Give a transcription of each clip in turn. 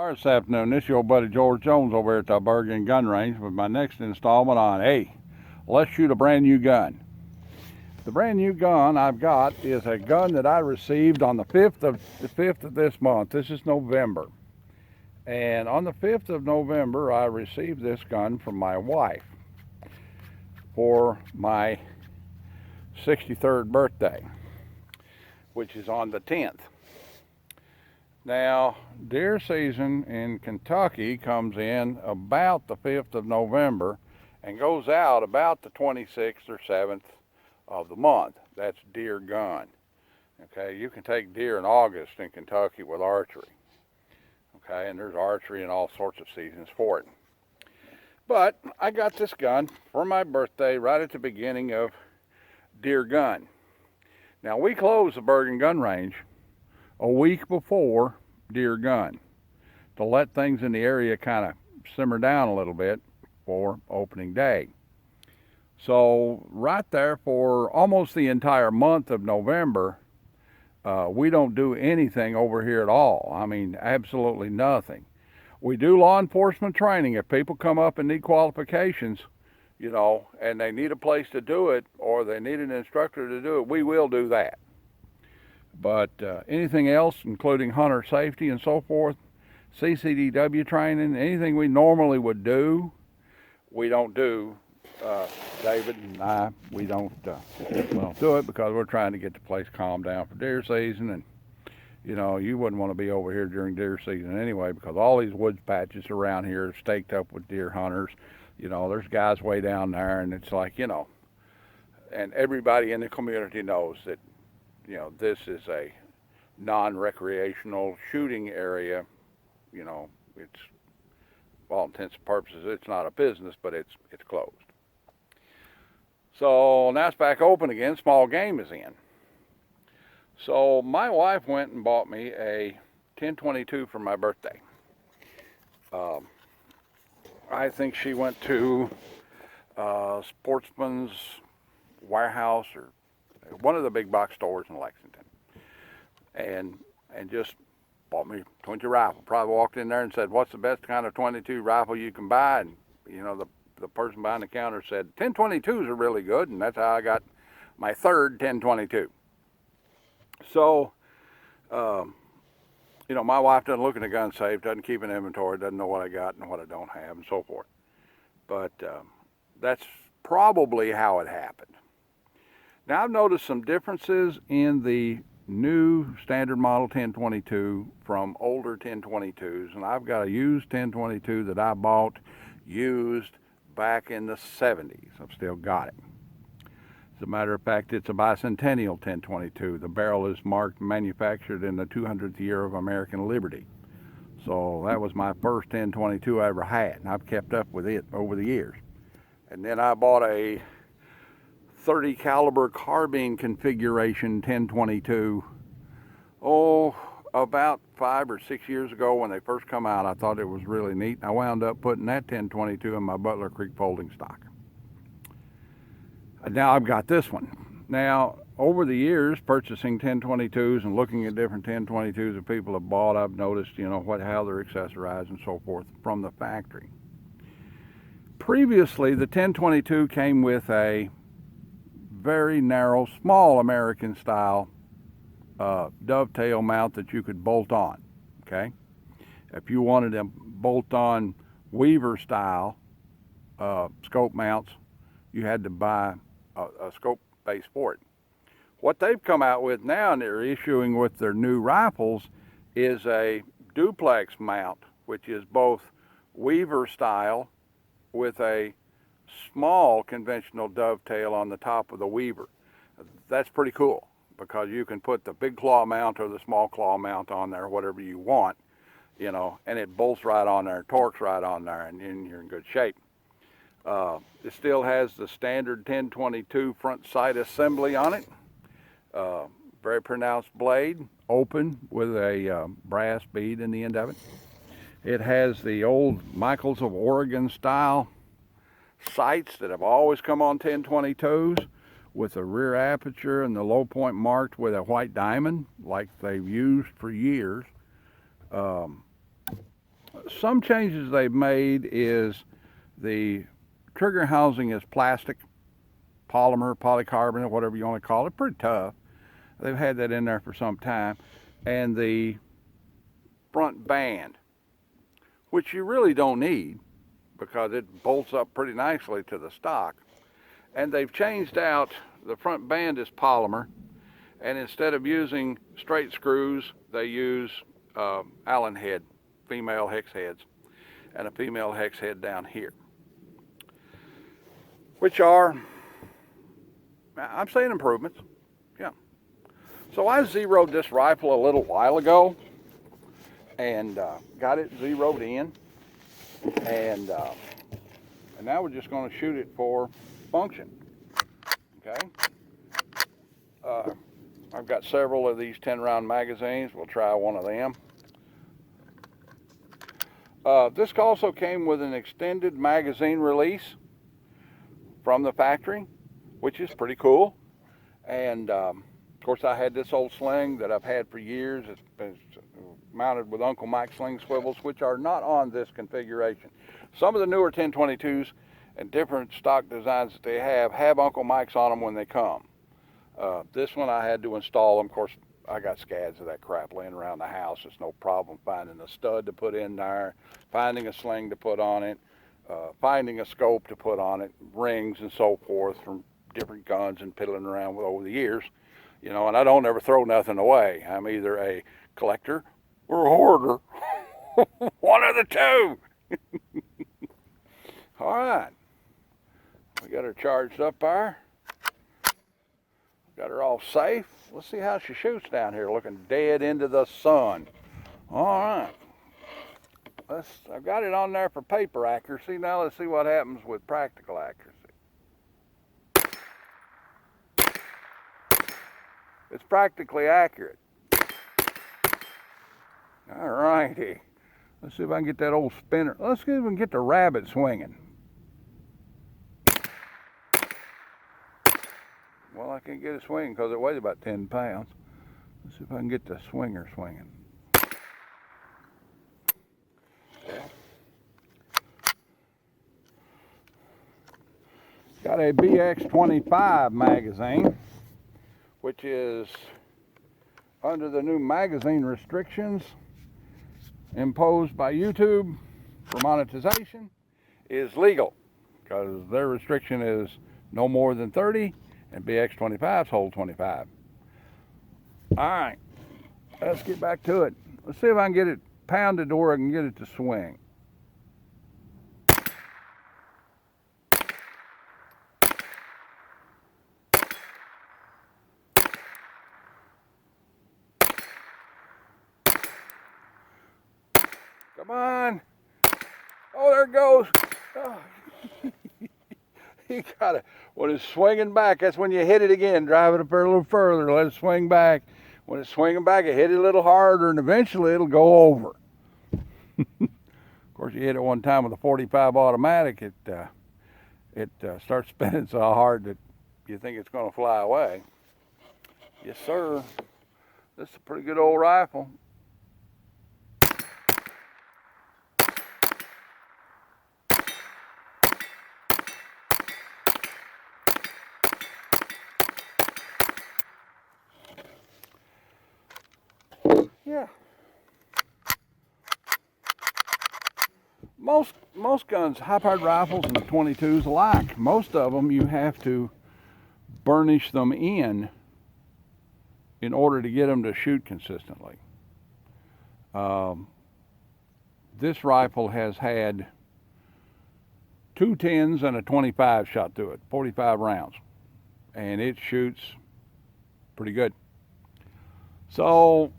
All right, this afternoon, this is your buddy George Jones over here at the Bergen Gun Range with my next installment on, hey, let's shoot a brand new gun. The brand new gun I've got is a gun that I received on the 5th of this month. This is November. And on the 5th of November, I received this gun from my wife for my 63rd birthday, which is on the 10th. Now, deer season in Kentucky comes in about the 5th of November and goes out about the 26th or 7th of the month. That's deer gun. Okay, you can take deer in August in Kentucky with archery. Okay, and there's archery and all sorts of seasons for it. But I got this gun for my birthday right at the beginning of deer gun. Now, we close the Bergen Gun Range a week before deer gun to let things in the area kind of simmer down a little bit for opening day. So right there for almost the entire month of November, we don't do anything over here at all. I mean, absolutely nothing. We do law enforcement training. If people come up and need qualifications, you know, and they need a place to do it or they need an instructor to do it, we will do that. But anything else, including hunter safety and so forth, CCDW training, anything we normally would do, we don't do. David and I, we don't do it because we're trying to get the place calmed down for deer season. And, you know, you wouldn't want to be over here during deer season anyway because all these woods patches around here are staked up with deer hunters. You know, there's guys way down there, and it's like, you know, and everybody in the community knows that, you know, this is a non-recreational shooting area. You know, it's, for all intents and purposes, it's not a business, but it's closed. So now it's back open again. Small game is in. So my wife went and bought me a 10/22 for my birthday. I think she went to Sportsman's Warehouse or one of the big box stores in Lexington, and just bought me a 22 rifle. Probably walked in there and said, "What's the best kind of 22 rifle you can buy?" And you know, the person behind the counter said 10/22s are really good, and that's how I got my third 10/22. So, you know, my wife doesn't look in the gun safe, doesn't keep an inventory, doesn't know what I got and what I don't have, and so forth. But that's probably how it happened. Now, I've noticed some differences in the new standard model 10/22 from older 10/22s, and I've got a used 10/22 that I bought used back in the 70s. I've still got it. As a matter of fact, it's a bicentennial 10/22. The barrel is marked manufactured in the 200th year of American liberty. So that was my first 10/22 I ever had, and I've kept up with it over the years. And then I bought a 30 caliber carbine configuration 10/22, about 5 or 6 years ago when they first come out. I thought it was really neat. I wound up putting that 10/22 in my Butler Creek folding stock. Now I've got this one. Now, over the years, purchasing 10/22s and looking at different 10/22s that people have bought, I've noticed, you know, how they're accessorized and so forth from the factory. Previously, the 10/22 came with a very narrow, small American style dovetail mount that you could bolt on. Okay, if you wanted a bolt-on Weaver style scope mounts, you had to buy a scope base for it. What they've come out with now, and they're issuing with their new rifles, is a duplex mount, which is both Weaver style with a small conventional dovetail on the top of the Weaver. That's pretty cool because you can put the big claw mount or the small claw mount on there, whatever you want, you know, and it bolts right on there, torques right on there, and then you're in good shape. It still has the standard 10/22 front sight assembly on it. Very pronounced blade, open with a brass bead in the end of it. It has the old Michaels of Oregon style sights that have always come on 10/22s with a rear aperture and the low point marked with a white diamond like they've used for years. Some changes they've made is the trigger housing is plastic, polymer, polycarbonate, whatever you want to call it. Pretty tough. They've had that in there for some time. And the front band, which you really don't need because it bolts up pretty nicely to the stock. And they've changed out, the front band is polymer, and instead of using straight screws, they use Allen head, female hex heads, and a female hex head down here, which are, I'm saying, improvements. Yeah. So I zeroed this rifle a little while ago and got it zeroed in, and now we're just going to shoot it for function. Okay. I've got several of these 10-round magazines. We'll try one of them. This also came with an extended magazine release from the factory, which is pretty cool. And of course, I had this old sling that I've had for years. It's been mounted with Uncle Mike sling swivels, which are not on this configuration. Some of the newer 1022s and different stock designs that they have Uncle Mike's on them when they come. This one I had to install them. Of course, I got scads of that crap laying around the house. It's no problem finding a stud to put in there, finding a sling to put on it, finding a scope to put on it, rings and so forth from different guns and piddling around with over the years. You know, and I don't ever throw nothing away. I'm either a collector or a hoarder. One of the two. All right. We got her charged up there. Got her all safe. Let's see how she shoots down here, looking dead into the sun. All right. I've got it on there for paper accuracy. Now let's see what happens with practical accuracy. It's practically accurate. All righty. Let's see if I can get that old spinner. Let's see if we can get the rabbit swinging. Well, I can't get it swinging because it weighs about 10 pounds. Let's see if I can get the swinger swinging. Got a BX25 magazine, which is under the new magazine restrictions imposed by YouTube for monetization, is legal because their restriction is no more than 30 and BX25s hold 25. All right, let's get back to it. Let's see if I can get it pounded to where I can get it to swing. Come on. Oh, there it goes. Oh. You got it. When it's swinging back, that's when you hit it again. Drive it up there a little further, let it swing back. When it's swinging back, you hit it a little harder, and eventually it'll go over. Of course, you hit it one time with a 45 automatic, it starts spinning so hard that you think it's going to fly away. Yes, sir. This is a pretty good old rifle. Yeah. Most guns, high-powered rifles and 22s alike, most of them you have to burnish them in order to get them to shoot consistently. This rifle has had 2 10s and a 25 shot through it, 45 rounds, and it shoots pretty good. So,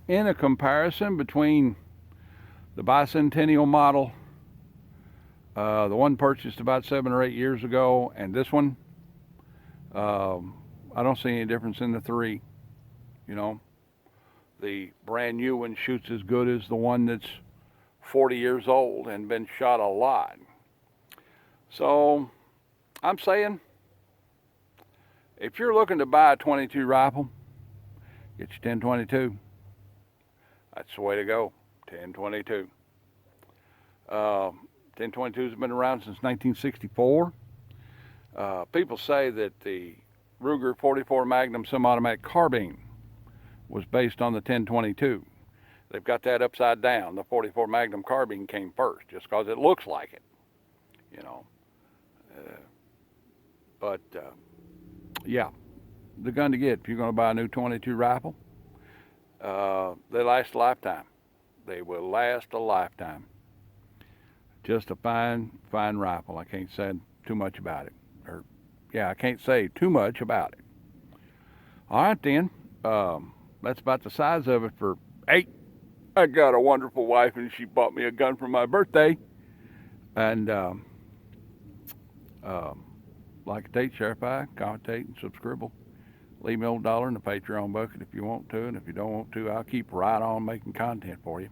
in a comparison between the bicentennial model, the one purchased about 7 or 8 years ago, and this one, I don't see any difference in the three. You know, the brand new one shoots as good as the one that's 40 years old and been shot a lot. So I'm saying, if you're looking to buy a 22 rifle, get your 1022. That's the way to go, 1022. 1022s have been around since 1964. People say that the Ruger 44 Magnum semi-automatic carbine was based on the 1022. They've got that upside down. The 44 Magnum carbine came first, just because it looks like it, you know. Yeah, the gun to get if you're going to buy a new 22 rifle. They last a lifetime. They will last a lifetime. Just a fine rifle. I can't say too much about it. I can't say too much about it. All right, then. That's about the size of it for 8. I got a wonderful wife, and she bought me a gun for my birthday. And like a date, share, commentate, and subscribe. Leave me a $1 in the Patreon bucket if you want to, and if you don't want to, I'll keep right on making content for you.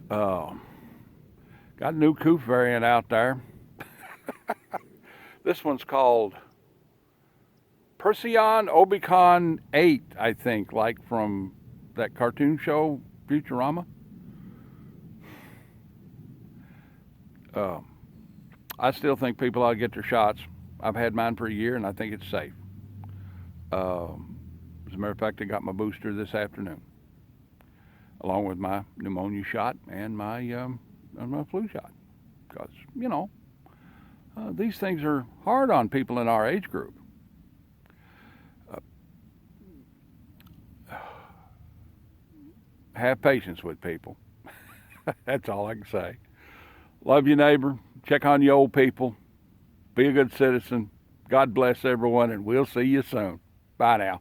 Got a new coupe variant out there. This one's called Perseon Obicon 8, I think, like from that cartoon show, Futurama. I still think people ought to get their shots. I've had mine for a year, and I think it's safe. As a matter of fact, I got my booster this afternoon, along with my pneumonia shot and my flu shot. Because, you know, these things are hard on people in our age group. Have patience with people. That's all I can say. Love your neighbor. Check on your old people. Be a good citizen. God bless everyone, and we'll see you soon. Bye now.